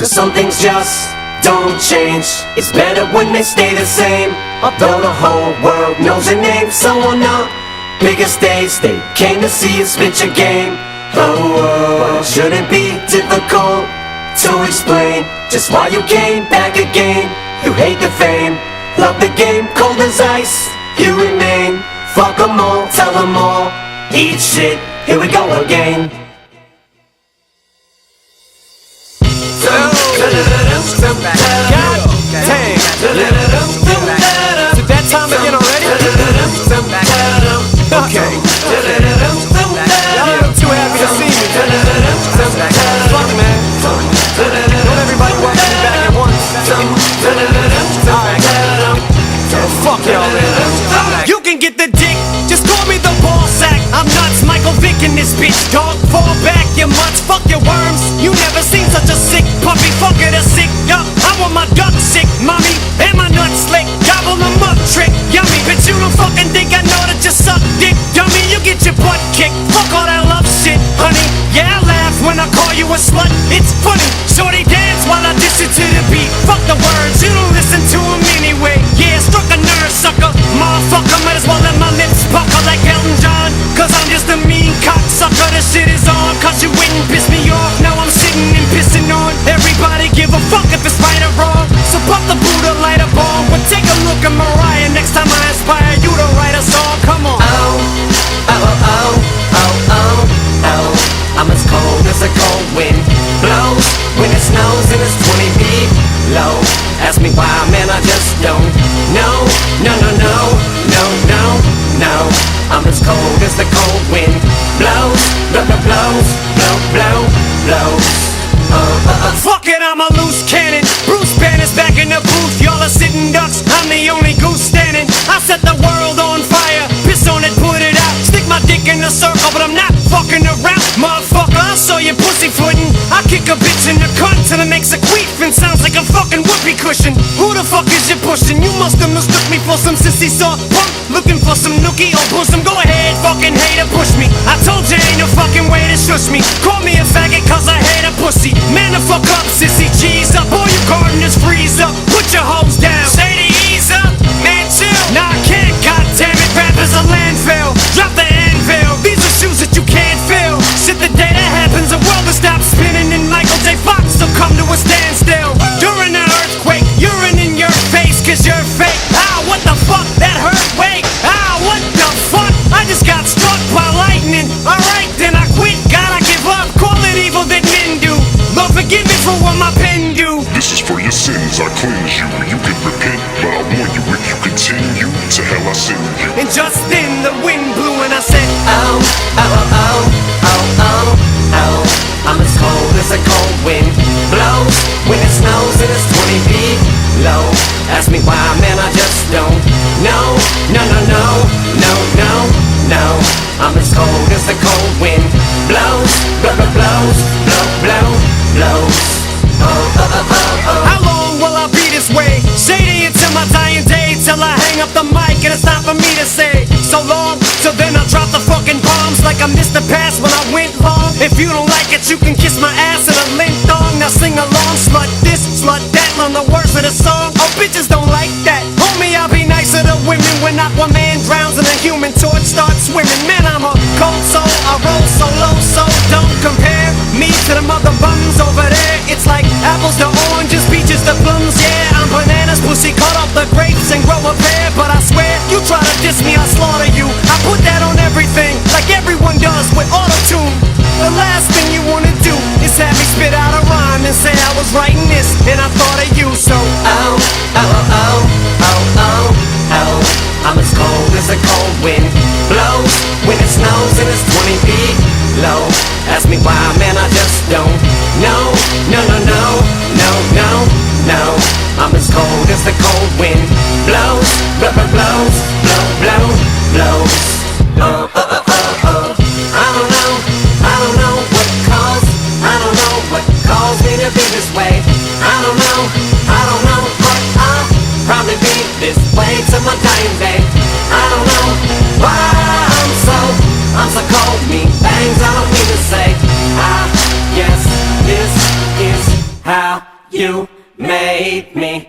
'Cause some things just don't change. It's better when they stay the same. Although the whole world knows your name. So on the biggest stage they came to see you spit your game. Oh, it shouldn't be difficult to explain just why you came back again. You hate the fame, love the game, cold as ice you remain. Fuck them all, tell them all, eat shit, here we go again. Is it that time again already? Okay. Y'all too happy to see me. Fuck, man. Don't everybody welcome me back at once. Fuck y'all. You can get the dick, just call me the ball sack. I'm nuts, Michael Vick in this bitch, dog. Fall back, you mutts, fuck your worms. You never seen such a sick puppy, fuck it, a sick duck. I want my duck sick, mommy, and my nuts slick. Gobble them up, trick, yummy. But you don't fucking think I know that you suck dick, dummy. You get your butt kicked, fuck all that love shit, honey. Yeah, I laugh when I call you a slut, it's funny. Shorty dance while I dish it to the beat. Fuck the words, you don't listen to them anyway. Yeah, struck a nerve, sucker. Motherfucker, might as well let my lips pucker like Elton John. 'Cause I'm just a mean cocksucker. The shit is on, 'cause you wouldn't piss me off. Now I'm sitting and pissing on everybody. Give a fuck if it's right or wrong. So pop the Buddha, light a bomb. But take a look at Mariah next time I inspire you to write a song. Come on. Oh, oh, oh, oh, oh, oh, oh. I'm as cold as a cold wind blows when it snows and it's 20 feet low. Ask me why, man, I just don't know. No, no, no, no, no, no. I'm as cold as the cold wind blows, blow, blow, blows, blow, blow, blows. Fuck it, I'm a loose cannon. Bruce Banner's back in the booth. Y'all are sitting ducks, I'm the only goose standing. I set the world on fire, piss on it, put it out. Stick my dick in the circle, but I'm not fucking around. Motherfucker, I'll show you pussyfootin'. I kick a bitch in the cunt till it makes a queef and sounds like a fucking whoopee cushion. Who the fuck is you pushing? You must have mistook me for some sissy soft punk. Looking for some nookie or bosom. Go ahead, fucking hater, push me. I told you ain't no fucking way to shush me. Call me a faggot 'cause I hate a pussy. Man, the fuck up, sissy, cheese up. All you gardeners freeze up. Put your hoes down. Shady, ease up. Man, chill. Nah, I can't, goddammit. Rap is a landfill. Drop the anvil. These are shoes that you can't fill. Shit, the day that happens, the world will stop spinning and Michael J. Fox will come to a standstill. During the earthquake, urine in your face 'cause you're fake. Ah, what the fuck? That hurt, wait. Ah, what the fuck? I just got struck by lightning. Alright, then I quit. Gotta give up. Call it evil that men do. Lord, forgive me for what my pen do. This is for your sins, I cleanse you. You can repent, but I warn you, if you continue, to hell I send you. And just then the wind blew and I said, Oh, oh, oh, oh, oh, oh, oh. I'm as cold as a cold wind blows when it snows and it's 20 feet low. Ask me why, man, I just don't know. No, no, no, no, no, no. I'm as cold as the cold wind blows, blow, blow, blows, blow, blow, blows. Oh, oh, oh, oh, oh. how long will I be this way? Shady until my dying day, till I hang up the mic and it's time for me to say so long, till then I'll drop the fucking bombs like I missed the pass when I went long. If you don't like it, you can kiss my ass in a link thong. Now sing along, slut this, slut that, learn the words of the song. Oh, bitches don't like that. Homie, I'll be nicer to women when Aquaman drowns and a human torch starts swimming. Man, I'm a cold soul, I roll solo, so don't compare me to the mother bums over there. It's like apples to oranges, peaches to plums. Yeah, I'm bananas, pussy, cut off the grapes and grow a pear. But I swear, you try to diss me, I slaughter you. I put that on everything, like everyone does with auto-tune. The last thing you wanna do is have me spit out a rhyme and say I was writing this and I thought of you. So Oh, oh, oh, oh, oh, oh. I'm as cold as a cold wind blows when it snows and it's 20 feet low. Ask me why, man, I just don't know. No, no, no, no, no, no. I'm as cold as the cold wind blows, blow, blow, blows, blow, blow, blows. Oh, oh, oh, oh, oh. I don't know what caused, I don't know what caused me to be this way. I don't know what I'll probably be this way till my dying day. I don't know why I'm so cold, mean things I don't mean to say. I guess this is how You made me.